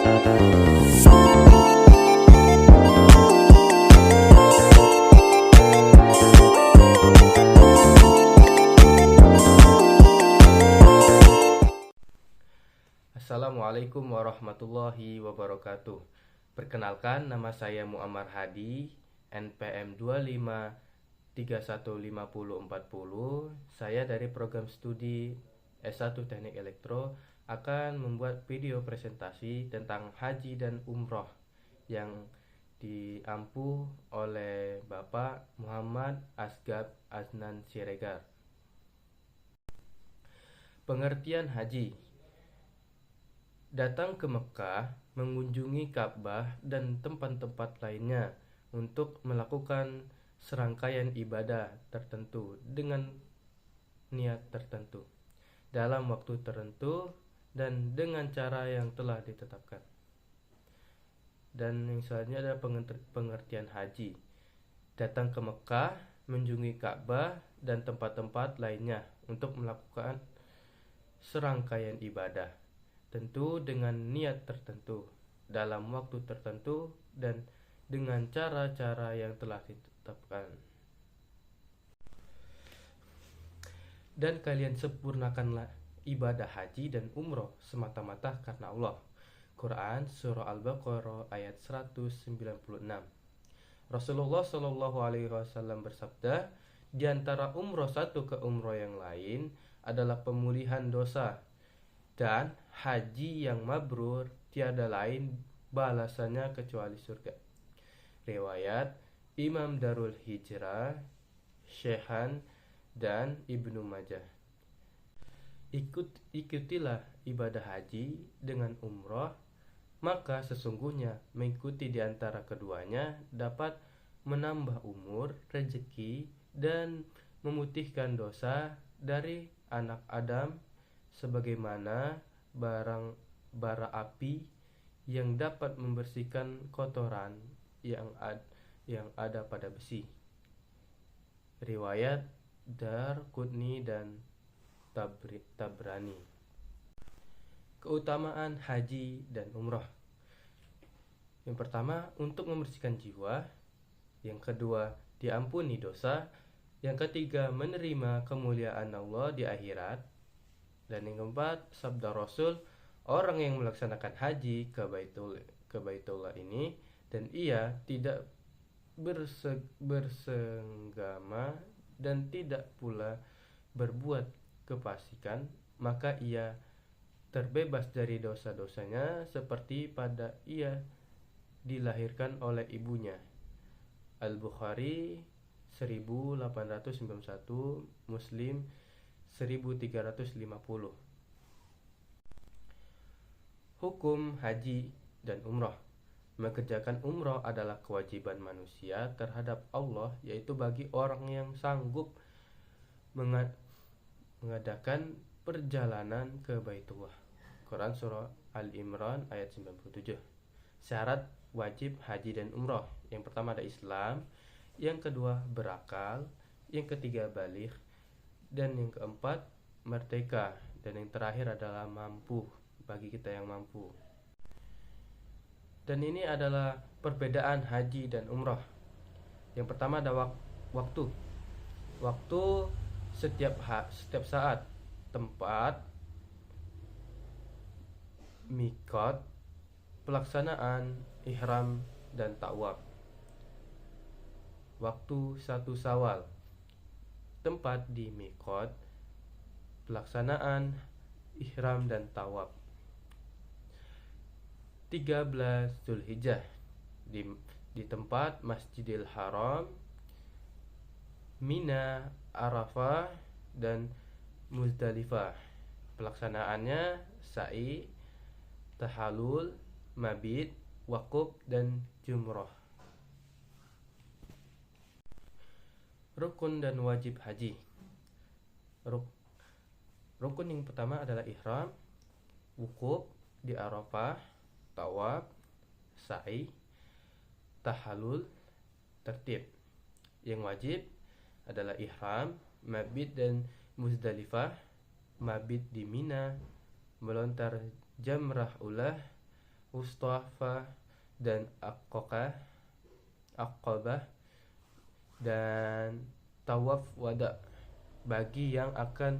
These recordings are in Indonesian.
Assalamualaikum warahmatullahi wabarakatuh. Perkenalkan, nama saya Muammar Hadi, NPM 25315040. Saya dari program studi S1 Teknik Elektro akan membuat video presentasi tentang haji dan umroh yang diampu oleh Bapak Muhammad Asgab Aznan Siregar. Pengertian haji: datang ke Mekah, mengunjungi Ka'bah dan tempat-tempat lainnya untuk melakukan serangkaian ibadah tertentu dengan niat tertentu, dalam waktu tertentu, dan dengan cara yang telah ditetapkan. Dan yang selanjutnya adalah pengertian haji: datang ke Mekah, mengunjungi Ka'bah dan tempat-tempat lainnya untuk melakukan serangkaian ibadah, tentu dengan niat tertentu, dalam waktu tertentu, dan dengan cara-cara yang telah ditetapkan. Dan kalian sempurnakanlah ibadah haji dan umroh semata-mata karena Allah. Quran Surah Al-Baqarah ayat 196. Rasulullah Shallallahu Alaihi Wasallam bersabda, di antara umroh satu ke umroh yang lain adalah pemulihan dosa, dan haji yang mabrur tiada lain balasannya kecuali surga. Riwayat Imam Darul Hijrah, Syekhan, dan Ibnu Majah. Ikutilah ibadah haji dengan umroh, maka sesungguhnya mengikuti di antara keduanya dapat menambah umur, rezeki, dan memutihkan dosa dari anak Adam, sebagaimana bara api yang dapat membersihkan kotoran yang ada pada besi. Riwayat Darqutni dan Tabrani. Keutamaan haji dan umroh: yang pertama, untuk membersihkan jiwa; yang kedua, diampuni dosa; yang ketiga, menerima kemuliaan Allah di akhirat; dan yang keempat, sabda Rasul, orang yang melaksanakan haji ke Baitullah ini dan ia tidak bersenggama dan tidak pula berbuat kefasikan, maka ia terbebas dari dosa-dosanya seperti pada ia dilahirkan oleh ibunya. Al-Bukhari 1891, Muslim 1350. Hukum haji dan umroh: mengerjakan umroh adalah kewajiban manusia terhadap Allah, yaitu bagi orang yang sanggup mengadakan perjalanan ke Baitullah. Quran Surah Al-Imran ayat 97. Syarat wajib haji dan umroh: yang pertama ada Islam, yang kedua berakal, yang ketiga baligh, dan yang keempat merdeka, dan yang terakhir adalah mampu, bagi kita yang mampu. Dan ini adalah perbedaan haji dan umroh. Yang pertama ada waktu setiap saat, tempat, mikot, pelaksanaan ihram dan tawaf. Waktu 1 Syawal, tempat di mikot, pelaksanaan ihram dan tawaf. 13 Zulhijjah, di tempat Masjidil Haram, Mina, Arafah, dan Muzdalifah. Pelaksanaannya sa'i, tahallul, mabit, waquf, dan jumroh. Rukun dan wajib haji. Rukun yang pertama adalah ihram, wukuf di Arafah, tawaf, sa'i, tahallul, tertib. Yang wajib adalah ihram, mabit dan Muzdalifah, mabit di Mina, melontar jamrah ulah, Mustafa dan Aqabah, dan tawaf wada bagi yang akan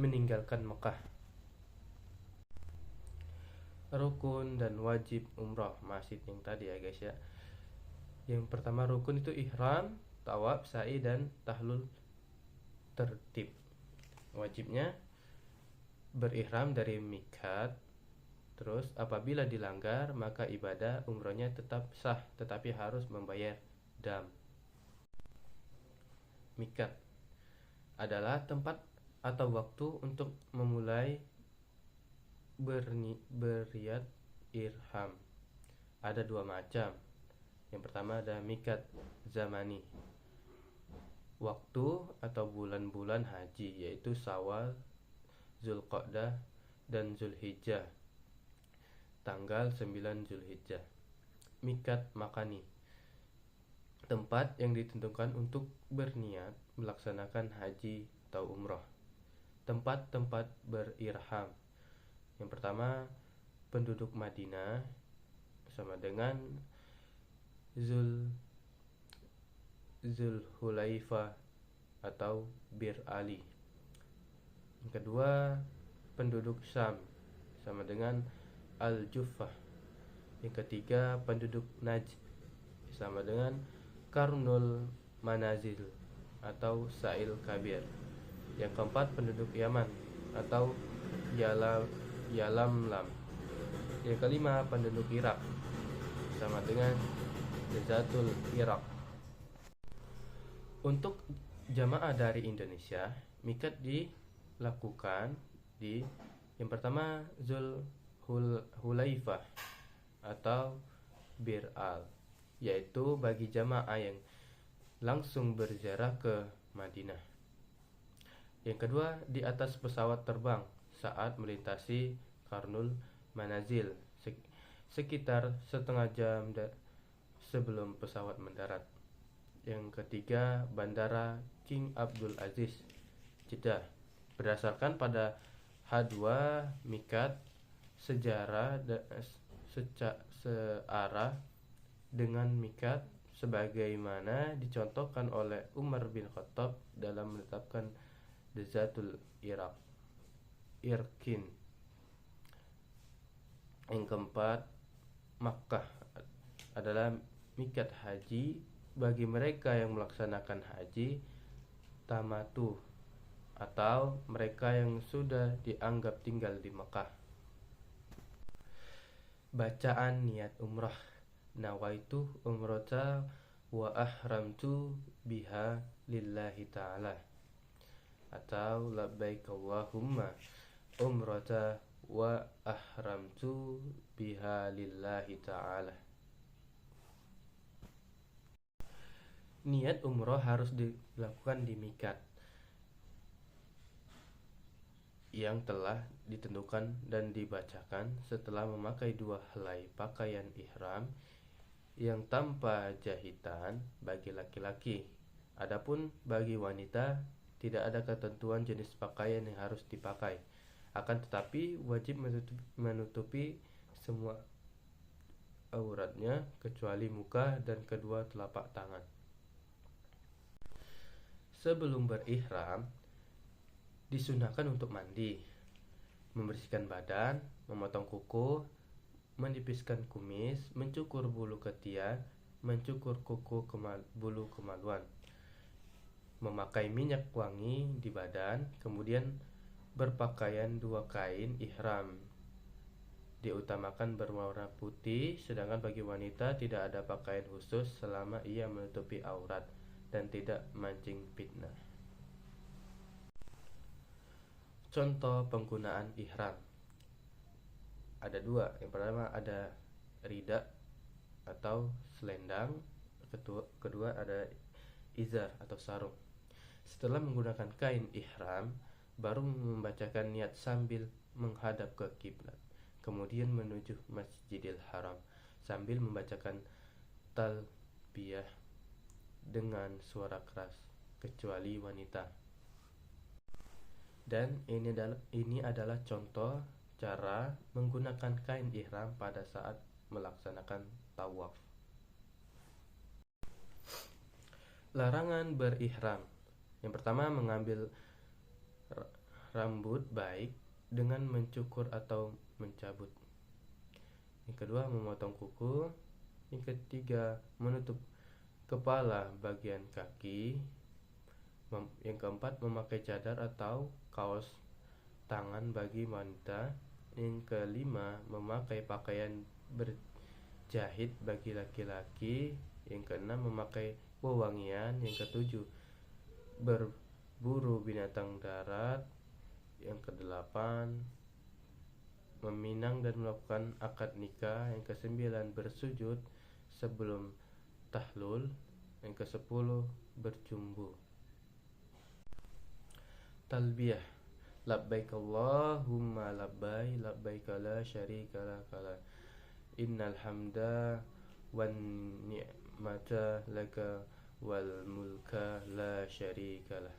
meninggalkan Mekah. Rukun dan wajib umrah masih yang tadi ya guys ya. Yang pertama rukun itu ihram, tawaf, sa'i, dan tahlul tertib. Wajibnya berihram dari miqat. Terus apabila dilanggar maka ibadah umrohnya tetap sah tetapi harus membayar dam. Miqat adalah tempat atau waktu untuk memulai beriat irham. Ada dua macam. Yang pertama ada miqat zamani, waktu atau bulan-bulan haji, yaitu Syawal, Zulqa'dah, dan Zulhijjah, tanggal 9 Zulhijjah. Miqat makani, tempat yang ditentukan untuk berniat melaksanakan haji atau umroh. Tempat-tempat berirham. Yang pertama penduduk Madinah bersama dengan Zulhulaifah atau Bir Ali. Yang kedua penduduk Syam sama dengan Al-Juffah. Yang ketiga penduduk Najd sama dengan Karnul Manazil atau Sa'il Kabir. Yang keempat penduduk Yaman atau Yalamlam. Yang kelima penduduk Irak sama dengan Jazatul Irak. Untuk jamaah dari Indonesia, miqat dilakukan di yang pertama Zulhulaifah atau Bir Al, yaitu bagi jamaah yang langsung berziarah ke Madinah. Yang kedua di atas pesawat terbang saat melintasi Karnul Manazil sekitar setengah jam sebelum pesawat mendarat. Yang ketiga bandara King Abdul Aziz Jeddah. Berdasarkan pada H2 miqat searah dengan miqat sebagaimana dicontohkan oleh Umar bin Khattab dalam menetapkan Jazatul Irkin. Yang keempat Makkah adalah miqat haji bagi mereka yang melaksanakan haji tamatu atau mereka yang sudah dianggap tinggal di Mekah. Bacaan niat umrah. Nawaitu umrata wa ahramtu biha lillahi ta'ala atau labbaik Allahumma umrata wa ahramtu biha lillahi ta'ala. Niat umroh harus dilakukan di miqat yang telah ditentukan dan dibacakan setelah memakai dua helai pakaian ihram yang tanpa jahitan bagi laki-laki. Adapun bagi wanita tidak ada ketentuan jenis pakaian yang harus dipakai. Akan tetapi wajib menutupi semua auratnya kecuali muka dan kedua telapak tangan. Sebelum berihram disunahkan untuk mandi, membersihkan badan, memotong kuku, menipiskan kumis, mencukur bulu ketiak, mencukur kuku bulu kemaluan, memakai minyak wangi di badan, kemudian berpakaian dua kain ihram. Diutamakan berwarna putih, sedangkan bagi wanita tidak ada pakaian khusus selama ia menutupi aurat dan tidak mancing fitnah. Contoh penggunaan ihram ada dua. Yang pertama ada rida atau selendang, kedua ada izar atau sarung. Setelah menggunakan kain ihram, baru membacakan niat sambil menghadap ke kiblat, kemudian menuju Masjidil Haram sambil membacakan talbiyah dengan suara keras kecuali wanita. Dan ini adalah contoh cara menggunakan kain ihram pada saat melaksanakan tawaf. Larangan berihram. Yang pertama, mengambil rambut baik dengan mencukur atau mencabut. Yang kedua, memotong kuku. Yang ketiga, menutup kepala bagian kaki. Yang keempat, memakai cadar atau kaos tangan bagi wanita. Yang kelima, memakai pakaian berjahit bagi laki-laki. Yang keenam, memakai wewangian. Yang ketujuh, berburu binatang darat. Yang kedelapan, meminang dan melakukan akad nikah. Yang kesembilan, bersujud sebelum tahlul. Yang kesepuluh, berjumbu. Talbiyah. Labbaik Allahumma labbaik, labbaik la syarika laka, innal hamda wan ni'mata laka wal mulka la syarikalah.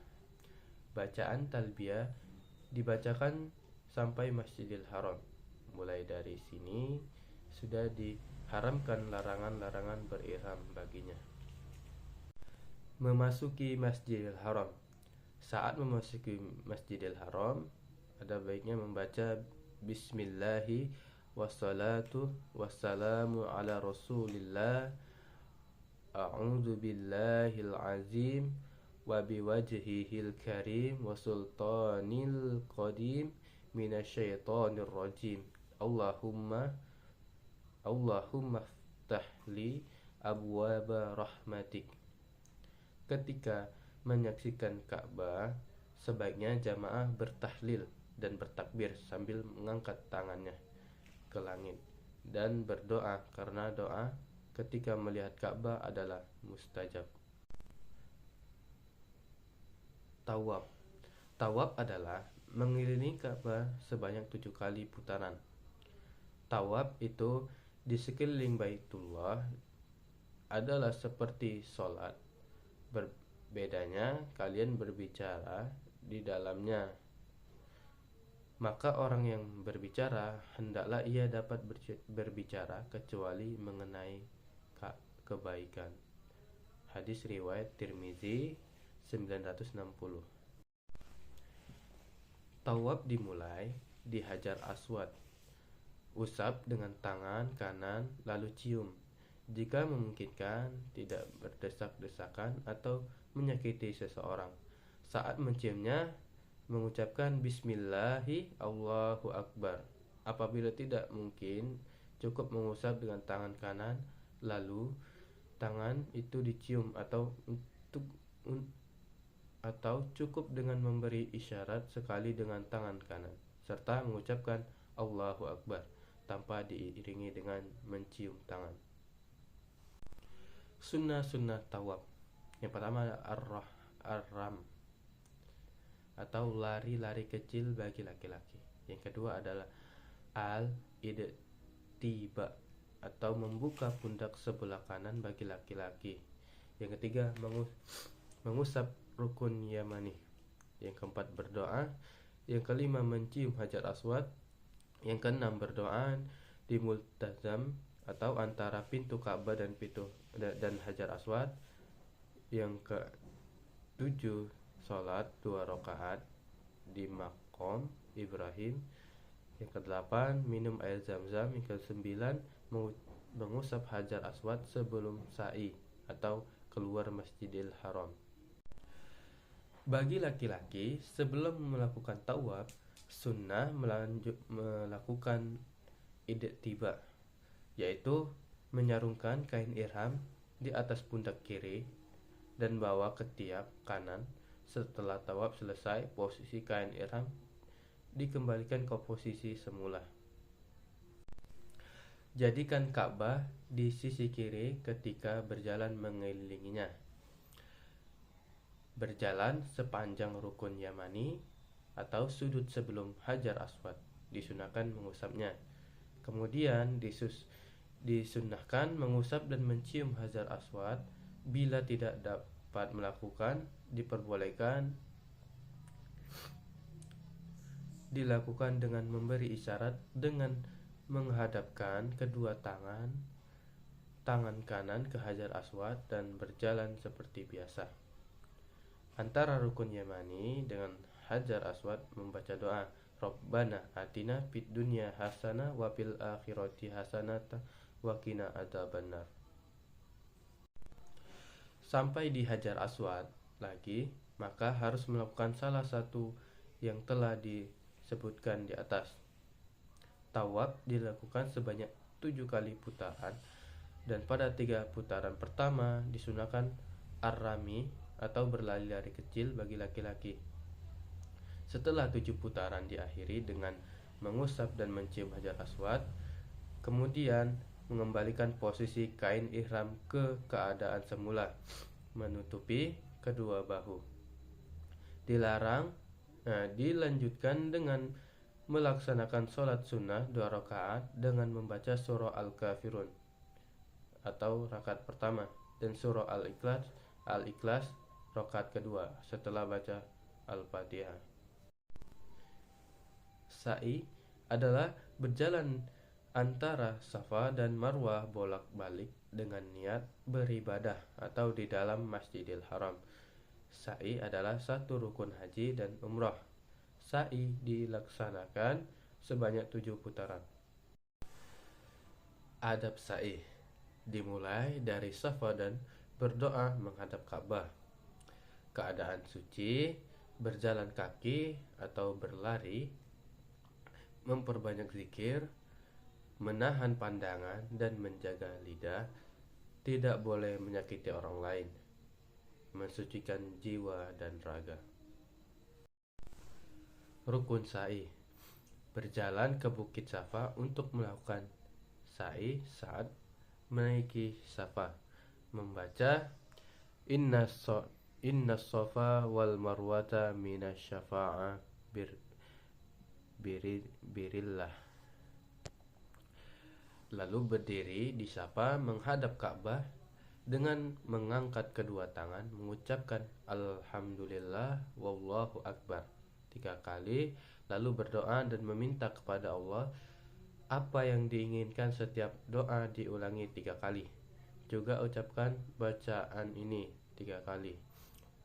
Bacaan talbiyah dibacakan sampai Masjidil Haram. Mulai dari sini sudah diharamkan larangan-larangan berihram baginya. Memasuki Masjidil Haram. Saat memasuki Masjidil Haram, ada baiknya membaca Bismillahi wassalatu wassalamu ala rasulillah, a'udzu billahil azim wa biwajhihil karim wa sultanil qadim minasyaitonir rajim. Allahumma ftahli abwaba rahmatik. Ketika menyaksikan Ka'bah, sebaiknya jamaah bertahlil dan bertakbir sambil mengangkat tangannya ke langit dan berdoa, karena doa ketika melihat Ka'bah adalah mustajab. Tawaf. Tawaf adalah mengelilingi Ka'bah sebanyak 7 kali putaran. Tawaf itu di sekeliling Baitullah adalah seperti sholat. Bedanya kalian berbicara di dalamnya. Maka orang yang berbicara hendaklah ia dapat berbicara kecuali mengenai kebaikan. Hadis riwayat Tirmizi 960. Tawaf dimulai di Hajar Aswad. Usap dengan tangan kanan lalu cium. Jika memungkinkan, tidak berdesak-desakan atau menyakiti seseorang. Saat menciumnya, mengucapkan Bismillahi Allahu Akbar. Apabila tidak mungkin, cukup mengusap dengan tangan kanan, lalu tangan itu dicium atau cukup dengan memberi isyarat sekali dengan tangan kanan, serta mengucapkan Allahu Akbar tanpa diiringi dengan mencium tangan. Sunnah-sunnah tawaf. Yang pertama, ar-ram atau lari-lari kecil bagi laki-laki. Yang kedua adalah al-idtiba atau membuka pundak sebelah kanan bagi laki-laki. Yang ketiga, mengusap rukun yamani. Yang keempat, berdoa. Yang kelima, mencium Hajar Aswad. Yang keenam, berdoa di multazam atau antara pintu Ka'bah dan Hajar Aswad. Yang ke-7, sholat 2 rakaat di Maqam Ibrahim. Yang ke-8, minum air zam-zam. Yang ke-9, mengusap Hajar Aswad sebelum sa'i atau keluar Masjidil Haram. Bagi laki-laki, sebelum melakukan tawaf, sunnah melakukan idtiba, yaitu menyarungkan kain ihram di atas pundak kiri dan bawa ke tiap kanan. Setelah tawaf selesai, posisi kain ihram dikembalikan ke posisi semula. Jadikan Ka'bah di sisi kiri ketika berjalan mengelilinginya. Berjalan sepanjang rukun yamani atau sudut sebelum Hajar Aswad, disunahkan mengusapnya. Kemudian disunahkan mengusap dan mencium Hajar Aswad. Bila tidak dilakukan dengan memberi isyarat dengan menghadapkan kedua tangan kanan ke Hajar Aswad dan berjalan seperti biasa. Antara rukun Yamani dengan Hajar Aswad membaca doa Rabbana atina fid dunya hasanah wa fil akhirati hasanah wa qina adzabannar. Sampai di Hajar Aswad lagi, maka harus melakukan salah satu yang telah disebutkan di atas. Tawaf dilakukan sebanyak 7 kali putaran, dan pada 3 putaran pertama disunahkan ar-rami atau berlari-lari kecil bagi laki-laki. Setelah 7 putaran diakhiri dengan mengusap dan mencium Hajar Aswad, kemudian mengembalikan posisi kain ihram ke keadaan semula, menutupi kedua bahu. Dilanjutkan dengan melaksanakan sholat sunnah 2 rakaat dengan membaca surah Al-Kafirun atau rakaat pertama dan surah Al-Ikhlas rakaat kedua setelah baca Al-Fatihah. Sa'i adalah berjalan antara Safa dan Marwah bolak-balik dengan niat beribadah atau di dalam Masjidil Haram. Sa'i adalah satu rukun haji dan umrah. Sa'i dilaksanakan sebanyak 7 putaran. Adab sa'i dimulai dari Safa dan berdoa menghadap Ka'bah. Keadaan suci, berjalan kaki atau berlari, memperbanyak zikir, menahan pandangan dan menjaga lidah, tidak boleh menyakiti orang lain, mensucikan jiwa dan raga. Rukun sa'i, berjalan ke Bukit Safa untuk melakukan sa'i saat menaiki Safa, membaca inna safa wal marwata minasyafa'a birillah. Lalu berdiri di Safa menghadap Ka'bah dengan mengangkat kedua tangan, mengucapkan Alhamdulillah wallahu akbar 3 kali, lalu berdoa dan meminta kepada Allah apa yang diinginkan. Setiap doa diulangi 3 kali. Juga ucapkan bacaan ini 3 kali.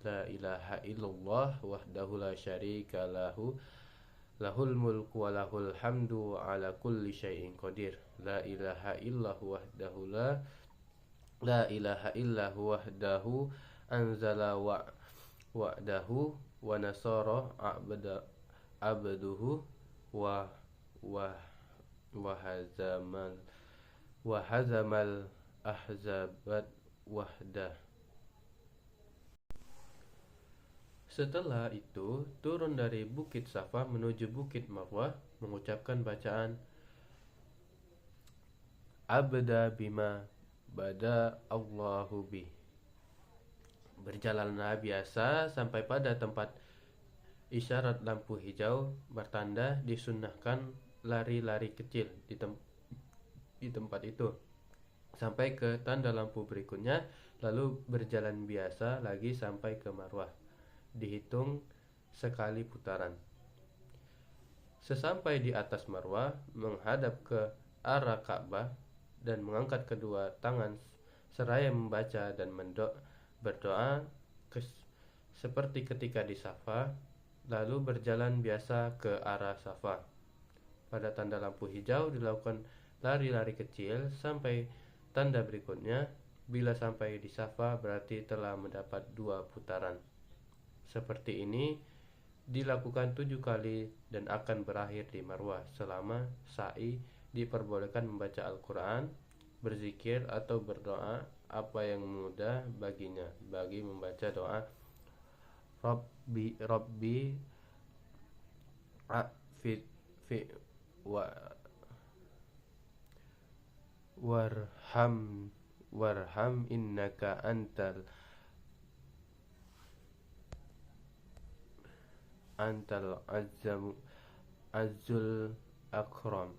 La ilaha illallah wahdahu la syarika lahu lahul mulku wa lahul hamdu ala kulli syai'in qadir. La ilaha illahu wahdahu la ilaha illahu wahdahu anzala wa'dahu wa nasara abduhu wa hazamal ahzabat wahdah. Setelah itu turun dari Bukit Safa menuju Bukit Marwah, mengucapkan bacaan abda bima bada Allahu bi. Berjalanlah biasa sampai pada tempat isyarat lampu hijau bertanda. Disunnahkan lari-lari kecil di tempat itu sampai ke tanda lampu berikutnya, lalu berjalan biasa lagi sampai ke Marwah. Dihitung sekali putaran. Sesampai di atas Marwah, menghadap ke arah Ka'bah dan mengangkat kedua tangan seraya membaca dan berdoa seperti ketika di Safa, lalu berjalan biasa ke arah Safa. Pada tanda lampu hijau dilakukan lari-lari kecil sampai tanda berikutnya. Bila sampai di Safa berarti telah mendapat 2 putaran. Seperti ini dilakukan 7 kali dan akan berakhir di Marwah. Selama sa'i diperbolehkan membaca Al-Quran, berzikir atau berdoa apa yang mudah baginya. Bagi membaca doa Rabbi fi warham innaka antal azul akram.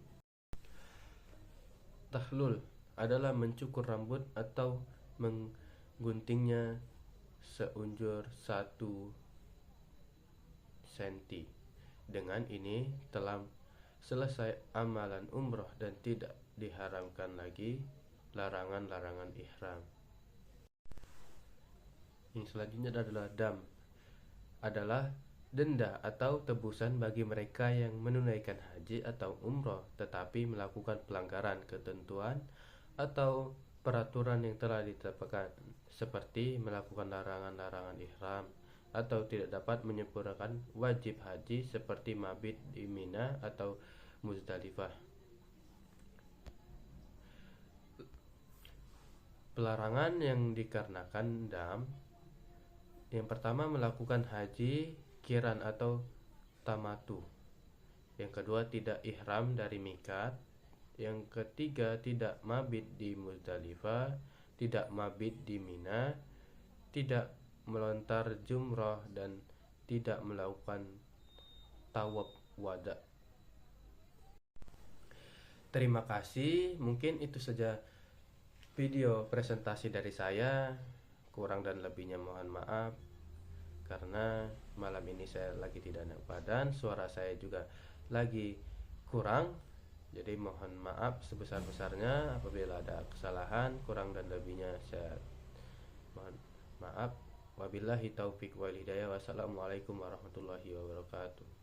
Tahlul adalah mencukur rambut atau mengguntingnya seunjur 1 cm. Dengan ini telah selesai amalan umroh dan tidak diharamkan lagi larangan-larangan ihram. Yang selanjutnya adalah denda atau tebusan bagi mereka yang menunaikan haji atau umroh tetapi melakukan pelanggaran ketentuan atau peraturan yang telah ditetapkan, seperti melakukan larangan-larangan ihram atau tidak dapat menyempurnakan wajib haji seperti mabit di Mina atau Muzdalifah. Pelarangan yang dikarenakan dam: yang pertama, melakukan haji kiran atau tamatu. Yang kedua, tidak ihram dari mikat. Yang ketiga, tidak mabit di Muzdalifah, tidak mabit di Mina, tidak melontar jumrah, dan tidak melakukan tawaf wada. Terima kasih, mungkin itu saja video presentasi dari saya. Kurang dan lebihnya mohon maaf, karena malam ini saya lagi tidak enak badan, suara saya juga lagi kurang. Jadi mohon maaf sebesar-besarnya apabila ada kesalahan, kurang dan lebihnya saya mohon maaf. Wabillahi taufik wal hidayah. Wassalamualaikum warahmatullahi wabarakatuh.